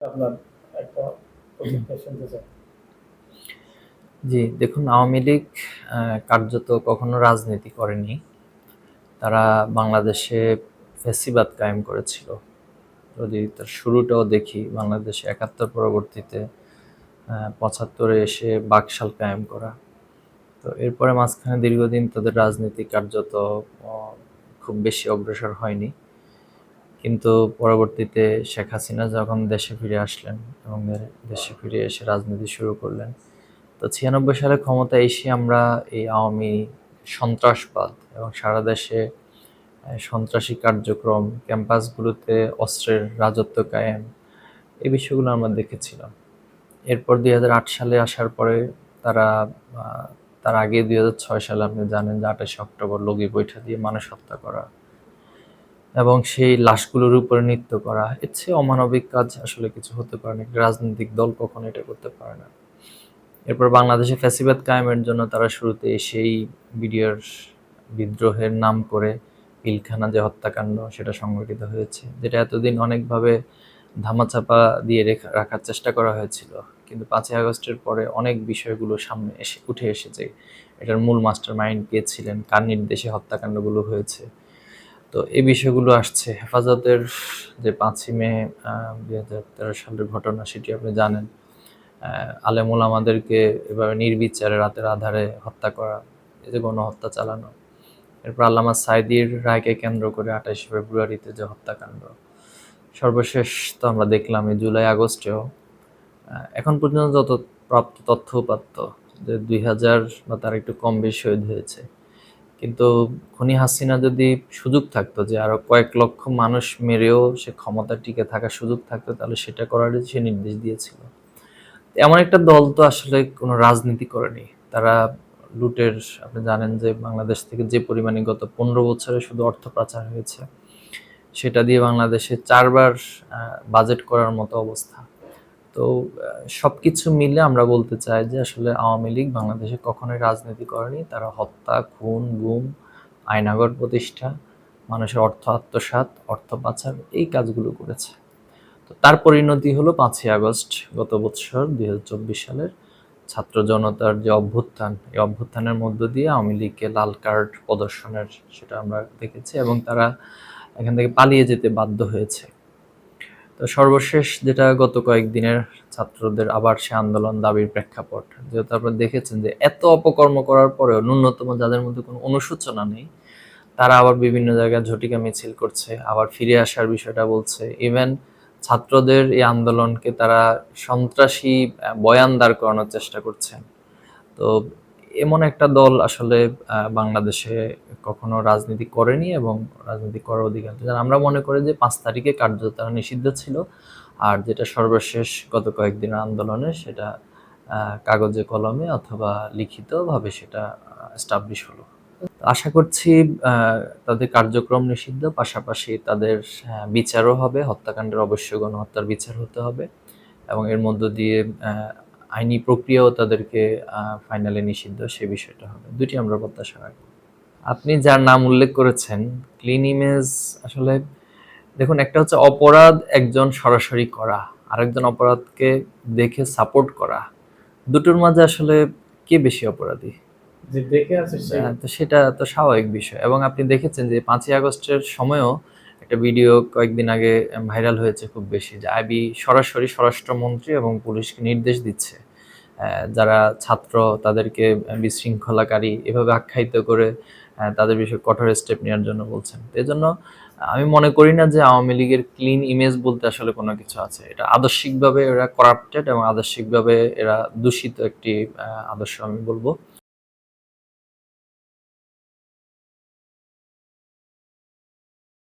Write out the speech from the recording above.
আপনার একটা প্রতিক্রিয়া শুনতে চাই। জি, দেখুন আওয়ামী লীগ কার্যত কখনো রাজনীতি করেনি। তারা বাংলাদেশে ফ্যাসিবাদ কায়েম করেছিল। যদি তার শুরুটাও দেখি বাংলাদেশে ৭১ পরবর্তীতে ৭৫-এ এসে বাকশাল কায়েম করা। তো এরপরে মাঝখানে দীর্ঘদিন তাদের রাজনীতি কার্যত অ খুব বেশি অগ্রসর হয়নি। কিন্তু পরবর্তীতে শেখ হাসিনা যখন দেশে ফিরে আসলেন এবং দেশে ফিরে এসে রাজনীতি শুরু করলেন, তো ৯৬ সালে ক্ষমতায় এসে আমরা এই আওয়ামী সন্ত্রাসবাদ এবং সারা দেশে সন্ত্রাসী কার্যক্রম, ক্যাম্পাসগুলোতে অস্ত্রের রাজত্ব কায়েম, এই বিষয়গুলো আমরা দেখেছিলাম। এরপর ২০০৮ সালে আসার পরে তারা তার আগে ২০০৬ সালে আপনি জানেন যে ২৮ অক্টোবর লগি বৈঠা দিয়ে মানুষ হত্যা করা এবং সেই লাশগুলোর উপরে নৃত্য করা, এর চেয়ে অমানবিক কাজ আসলে কিছু হতে পারে না। একটা রাজনৈতিক দল কখনো এটা করতে পারে না। এরপর বাংলাদেশে ফ্যাসিবাদ কায়েমের জন্য তারা শুরুতে সেই বিডিআর বিদ্রোহের নাম করে পিলখানা যে হত্যাকাণ্ড সেটা সংঘটিত হয়েছে, যেটা এতদিন অনেকভাবে ধামাচাপা দিয়ে রাখার চেষ্টা করা হয়েছিল। কিন্তু ৫ই আগস্টের পরে অনেক বিষয়গুলো সামনে উঠে এসেছে। এটার মূল মাস্টার মাইন্ড কে ছিলেন, কার নির্দেশে হত্যাকাণ্ডগুলো হয়েছে। তো এই বিষয়গুলো আসছে। হেফাজতের যে ৫ই মে ২০১৩ সালের ঘটনা সেটি আপনি জানেন। আলেম ওলামাদেরকে এভাবে নির্বিচারে রাতের আধারে হত্যা করা, এই যে গণহত্যা চালানো। এরপর আল্লামা সাঈদীর রায়কে কেন্দ্র করে ২৮ ফেব্রুয়ারিতে যে হত্যাকাণ্ড, সর্বশেষ তো আমরা দেখলাম এই জুলাই আগস্টেও। এখন পর্যন্ত যত প্রাপ্ত তথ্য উপাত্ত যে ২০০০ বা তার একটু কম বেশি শহীদ হয়েছে। কিন্তু খুনি হাসিনা যদি সুযোগ থাকতো যে আরো কয়েক লক্ষ মানুষ মেরেও সে ক্ষমতা টিকে থাকার সুযোগ থাকতো, তাহলে সেটা করারই সে নির্দেশ দিয়েছিল। এমন একটা দল তো আসলে কোনো রাজনীতি করেনি। তারা লুটের, আপনি জানেন যে বাংলাদেশ থেকে যে পরিমাণে গত ১৫ বছরে শুধু অর্থ পাচার হয়েছে, সেটা দিয়ে বাংলাদেশে ৪ বার বাজেট করার মতো অবস্থা। তো সবকিছু মিলে আমরা বলতে চাই যে আসলে আওয়ামী লীগ বাংলাদেশে কখনোই রাজনীতি করেনি। তারা হত্যা, খুন, গুম, আয়নাঘর প্রতিষ্ঠা, মানুষের অর্থ আত্মসাৎ, অর্থ পাচার, এই কাজগুলো করেছে। তো তার পরিণতি হলো ৫ই আগস্ট গত বছর ২০২৪ সালের ছাত্র জনতার যে অভ্যুত্থান, এই অভ্যুত্থানের মধ্য দিয়ে আওয়ামী লীগকে লাল কার্ড প্রদর্শনের সেটা আমরা দেখেছি এবং তারা এখান থেকে পালিয়ে যেতে বাধ্য হয়েছে। তো সর্বশেষ যেটা গত কয়েকদিনের ছাত্রদের আবার সে আন্দোলন দাবির প্রেক্ষাপট, যেহেতু আপনারা দেখেছেন যে এত অপকর্ম করার পরেও ন্যূনতম যাদের মধ্যে কোনো অনুশোচনা নেই, তারা আবার বিভিন্ন জায়গায় ঝটিকা মিছিল করছে, আবার ফিরে আসার বিষয়টা বলছে। ইভেন ছাত্রদের এই আন্দোলনকে তারা সন্ত্রাসী বয়ান দাঁড় করানোর চেষ্টা করছেন। তো এমন একটা দল আসলে বাংলাদেশে কখনো রাজনীতি করেনি এবং রাজনীতি করার অধিকার নেই। আমরা মনে করি যে ৫ তারিখে কার্যত তারা নিষিদ্ধ ছিল। আর যেটা সর্বশেষ গত কয়েকদিনের আন্দোলনে সেটা কাগজে কলমে অথবা লিখিতভাবে সেটা এস্টাবলিশ হলো। আশা করছি তাদের কার্যক্রম নিষিদ্ধ, পাশাপাশি তাদের বিচারও হবে। হত্যাকাণ্ডের অবশ্যই গণহত্যার বিচার হতে হবে এবং এর মধ্য দিয়ে আইনি প্রক্রিয়াও তাদেরকে ফাইনালি নিষিদ্ধ সে বিষয়টা হবে। দুটি আমরা প্রত্যাশা রাখব। আপনি যার নাম উল্লেখ করেছেন, ক্লিন ইমেজ, আসলে দেখুন, একটা হচ্ছে অপরাধ একজন সরাসরি করা, আরেকজন অপরাধকে দেখে সাপোর্ট করা। দুটোর মাঝে আসলে কে বেশি অপরাধী? যে দেখে আছে সে। তো সেটা তো স্বাভাবিক বিষয় এবং আপনি দেখেছেন যে ৫ই আগস্টের সময়ও একটা ভিডিও কয়েকদিন আগে ভাইরাল হয়েছে খুব বেশি, যে আইবি সরাসরি স্বরাষ্ট্রমন্ত্রী এবং পুলিশকে নির্দেশ দিচ্ছে যারা ছাত্র তাদেরকে বিশৃঙ্খলাকারী এভাবে আখ্যায়িত করে তাদের বিষয়ে কঠোর স্টেপ নেওয়ার জন্য বলছেন। তো এজন্য আমি মনে করি না যে আওয়ামী লীগের ক্লিন ইমেজ বলতে আসলে কোনো কিছু আছে। এটা আদর্শিকভাবে এরা করাপ্টেড এবং আদর্শিকভাবে এরা দূষিত একটি আদর্শ আমি বলবো।